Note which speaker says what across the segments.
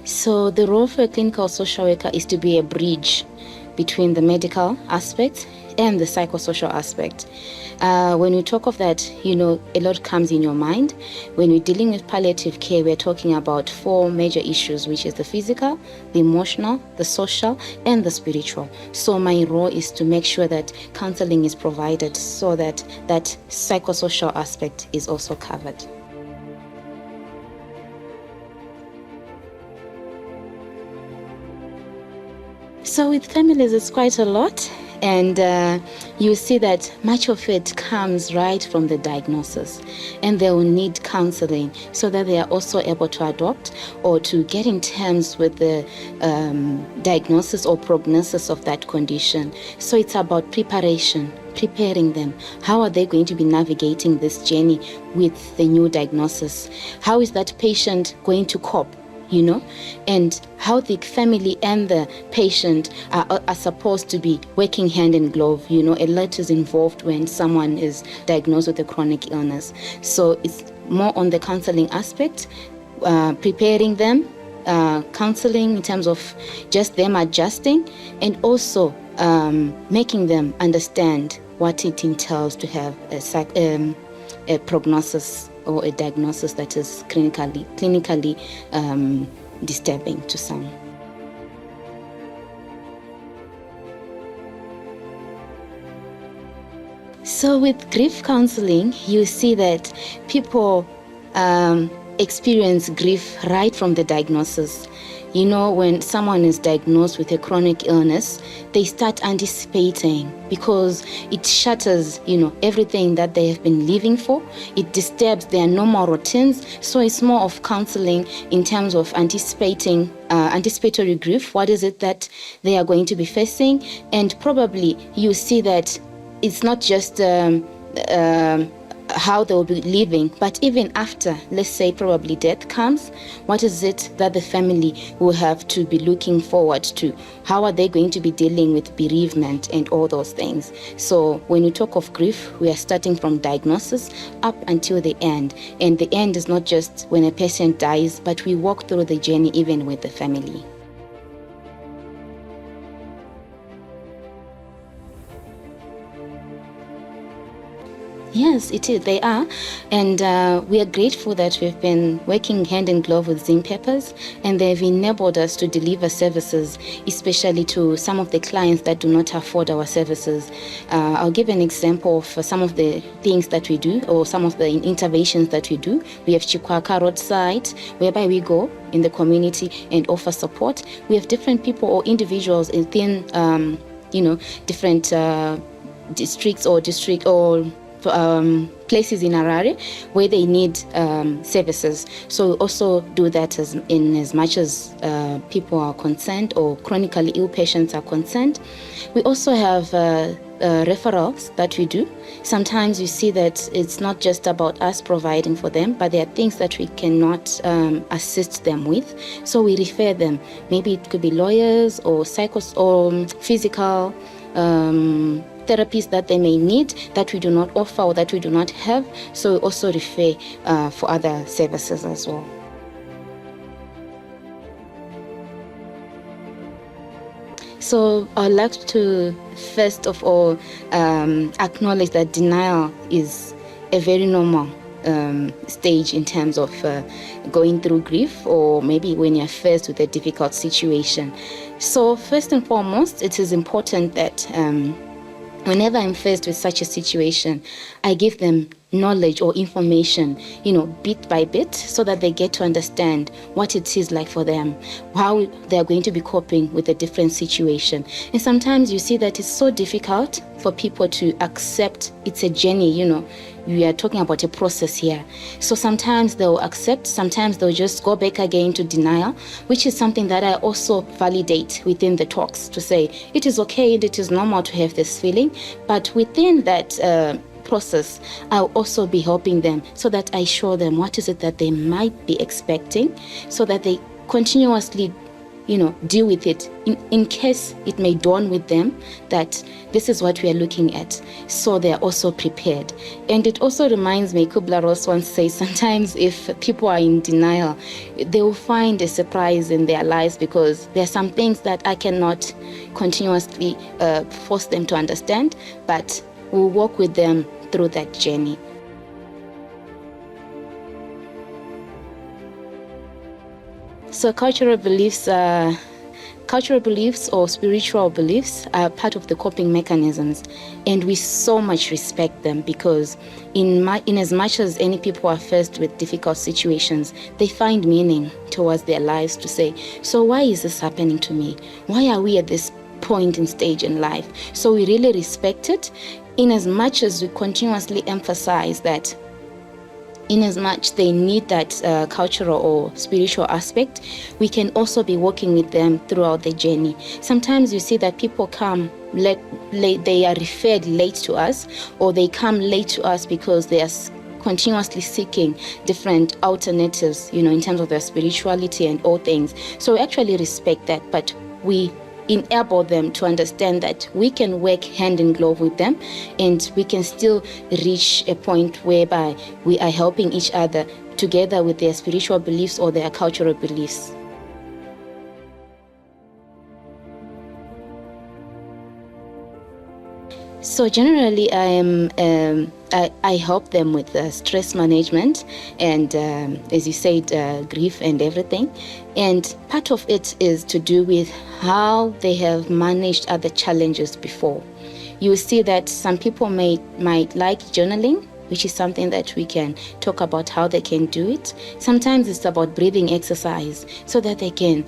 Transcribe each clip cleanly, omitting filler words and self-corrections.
Speaker 1: So the role for a clinical social worker is to be a bridge between the medical aspect and the psychosocial aspect. When we talk of that, a lot comes in your mind. When we're dealing with palliative care, we're talking about 4 major issues, which is the physical, the emotional, the social, and the spiritual. So my role is to make sure that counseling is provided so that that psychosocial aspect is also covered. So with families, it's quite a lot. And you see that much of it comes right from the diagnosis, and they will need counseling so that they are also able to adopt or to get in terms with the diagnosis or prognosis of that condition. So it's about preparing them. How are they going to be navigating this journey with the new diagnosis? How is that patient going to cope? And how the family and the patient are supposed to be working hand in glove. A lot is involved when someone is diagnosed with a chronic illness. So it's more on the counseling aspect, preparing them, counseling in terms of just them adjusting, and also making them understand what it entails to have a prognosis or a diagnosis that is clinically disturbing to some. So with grief counseling, you see that people experience grief right from the diagnosis. When someone is diagnosed with a chronic illness, they start anticipating because it shatters, everything that they have been living for. It disturbs their normal routines. So it's more of counseling in terms of anticipatory grief. What is it that they are going to be facing? And probably you see that it's not just how they will be living, but even after, let's say, probably death comes, what is it that the family will have to be looking forward to? How are they going to be dealing with bereavement and all those things? So when you talk of grief, we are starting from diagnosis up until the end. And the end is not just when a patient dies, but we walk through the journey even with the family. Yes, it is. They are. And we are grateful that we've been working hand in glove with Zim Peppers, and they've enabled us to deliver services, especially to some of the clients that do not afford our services. I'll give an example of some of the things that we do, or some of the interventions that we do. We have Chikwaka roadside, whereby we go in the community and offer support. We have different people or individuals within, different districts or places in Harare where they need services. So we also do that as much as people are concerned or chronically ill patients are concerned. We also have referrals that we do. Sometimes you see that it's not just about us providing for them, but there are things that we cannot assist them with. So we refer them. Maybe it could be lawyers or or physical therapies that they may need that we do not offer or that we do not have. So we also refer for other services as well. So I'd like to first of all acknowledge that denial is a very normal stage in terms of going through grief, or maybe when you're faced with a difficult situation. So first and foremost, it is important that whenever I'm faced with such a situation, I give them knowledge or information, bit by bit, so that they get to understand what it is like for them, how they're going to be coping with a different situation. And sometimes you see that it's so difficult for people to accept it's a journey, we are talking about a process here. So sometimes they'll accept, sometimes they'll just go back again to denial, which is something that I also validate within the talks to say it is okay and it is normal to have this feeling, but within that process, I'll also be helping them so that I show them what is it that they might be expecting, so that they continuously deal with it in case it may dawn with them that this is what we are looking at, so they are also prepared. And it also reminds me, Kubler-Ross once says, sometimes if people are in denial, they will find a surprise in their lives, because there are some things that I cannot continuously force them to understand, but we'll walk with them through that journey. So cultural beliefs or spiritual beliefs are part of the coping mechanisms, and we so much respect them, because in as much as any people are faced with difficult situations, they find meaning towards their lives to say, so why is this happening to me? Why are we at this point in stage in life? So we really respect it, in as much as we continuously emphasize that in as much they need that cultural or spiritual aspect, we can also be working with them throughout the journey. Sometimes you see that people come late, they are referred late to us, or they come late to us because they are continuously seeking different alternatives, in terms of their spirituality and all things. So we actually respect that, but we enable them to understand that we can work hand in glove with them, and we can still reach a point whereby we are helping each other together with their spiritual beliefs or their cultural beliefs. So generally, I help them with stress management and, as you said, grief and everything. And part of it is to do with how they have managed other challenges before. You see that some people might like journaling, which is something that we can talk about how they can do it. Sometimes it's about breathing exercise so that they can,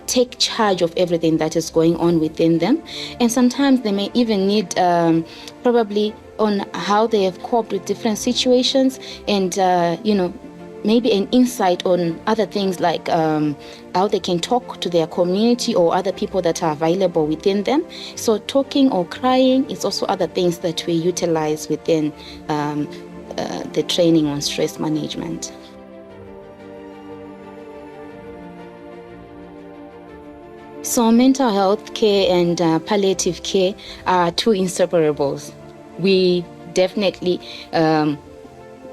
Speaker 1: take charge of everything that is going on within them. And sometimes they may even need probably on how they have coped with different situations, and maybe an insight on other things like how they can talk to their community or other people that are available within them. So talking or crying is also other things that we utilize within the training on stress management. So mental health care and palliative care are two inseparables. We definitely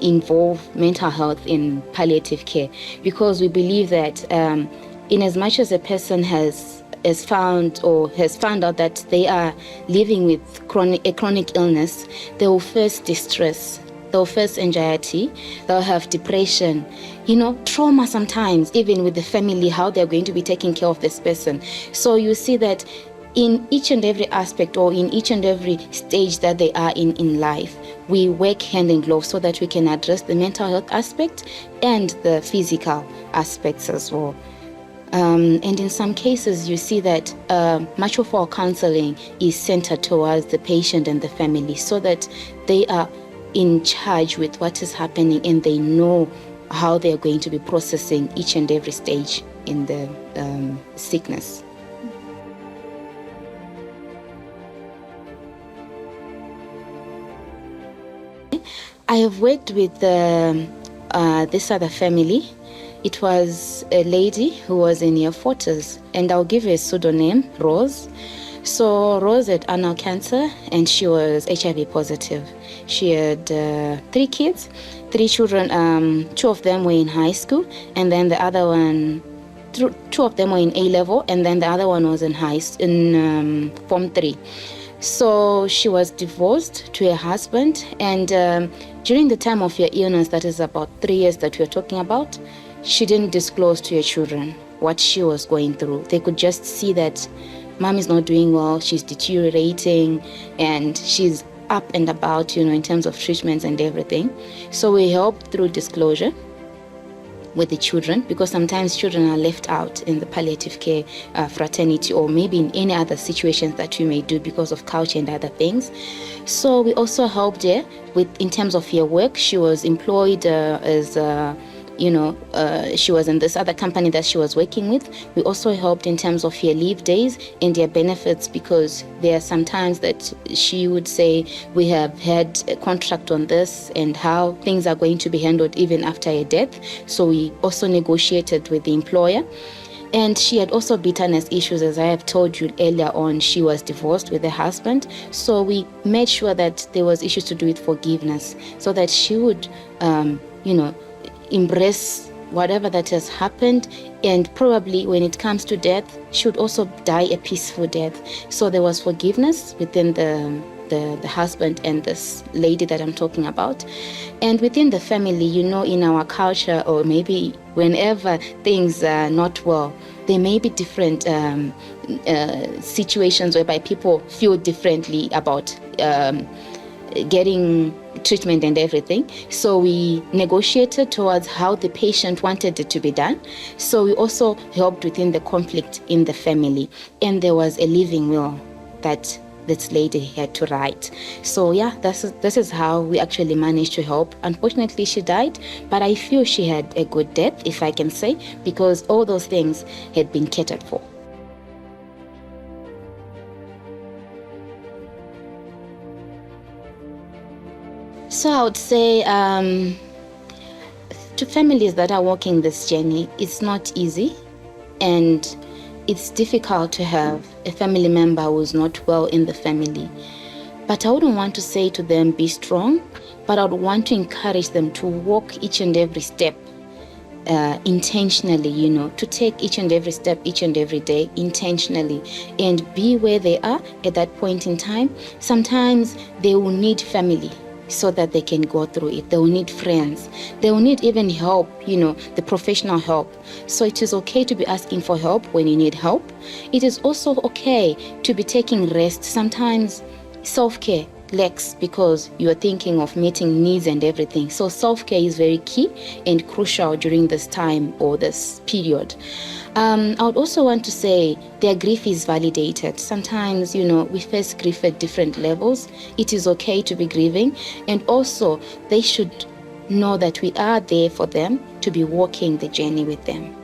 Speaker 1: involve mental health in palliative care, because we believe that in as much as a person has found out that they are living with a chronic illness, they will face distress, they'll face anxiety, they'll have depression, trauma sometimes, even with the family, how they're going to be taking care of this person. So you see that in each and every aspect, or in each and every stage that they are in life, we work hand in glove so that we can address the mental health aspect and the physical aspects as well. And in some cases, you see that much of our counseling is centered towards the patient and the family, so that they are in charge with what is happening, and they know how they are going to be processing each and every stage in the sickness. I have worked with this other family. It was a lady who was in her 40s, and I'll give her a pseudonym, Rose. So Rose had anal cancer, and she was HIV positive. She had 3 kids, 3 children. 2 of them were in high school, and then the other one, 2 of them were in A-level, and then the other one was in Form 3. So she was divorced to her husband, and during the time of her illness, that is about 3 years that we're talking about, she didn't disclose to her children what she was going through. They could just see that mom is not doing well, she's deteriorating, and she's up and about, in terms of treatments and everything. So we helped through disclosure with the children, because sometimes children are left out in the palliative care fraternity, or maybe in any other situations that we may do because of culture and other things. So we also helped her in terms of her work. She was employed as she was in this other company that she was working with. We also helped in terms of her leave days and their benefits, because there are some times that she would say, we have had a contract on this and how things are going to be handled even after her death. So we also negotiated with the employer. And she had also bitterness issues, as I have told you earlier on. She was divorced with her husband. So we made sure that there was issues to do with forgiveness, so that she would, embrace whatever that has happened. And probably when it comes to death, she would also die a peaceful death. So there was forgiveness within the husband and this lady that I'm talking about. And within the family, in our culture, or maybe whenever things are not well, there may be different situations whereby people feel differently about getting treatment and everything. So we negotiated towards how the patient wanted it to be done. So we also helped within the conflict in the family. And there was a living will that this lady had to write. So yeah, this is how we actually managed to help. Unfortunately, she died, but I feel she had a good death, if I can say, because all those things had been catered for. So I would say to families that are walking this journey, it's not easy, and it's difficult to have a family member who's not well in the family. But I wouldn't want to say to them, be strong, but I would want to encourage them to walk each and every step intentionally, to take each and every step, each and every day intentionally, and be where they are at that point in time. Sometimes they will need family so that they can go through it. They will need friends. They will need even help, the professional help. So it is okay to be asking for help when you need help. It is also okay to be taking rest. Sometimes self-care lacks because you are thinking of meeting needs and everything. So self-care is very key and crucial during this time or this period. I would also want to say their grief is validated. Sometimes, we face grief at different levels. It is okay to be grieving. And also, they should know that we are there for them, to be walking the journey with them.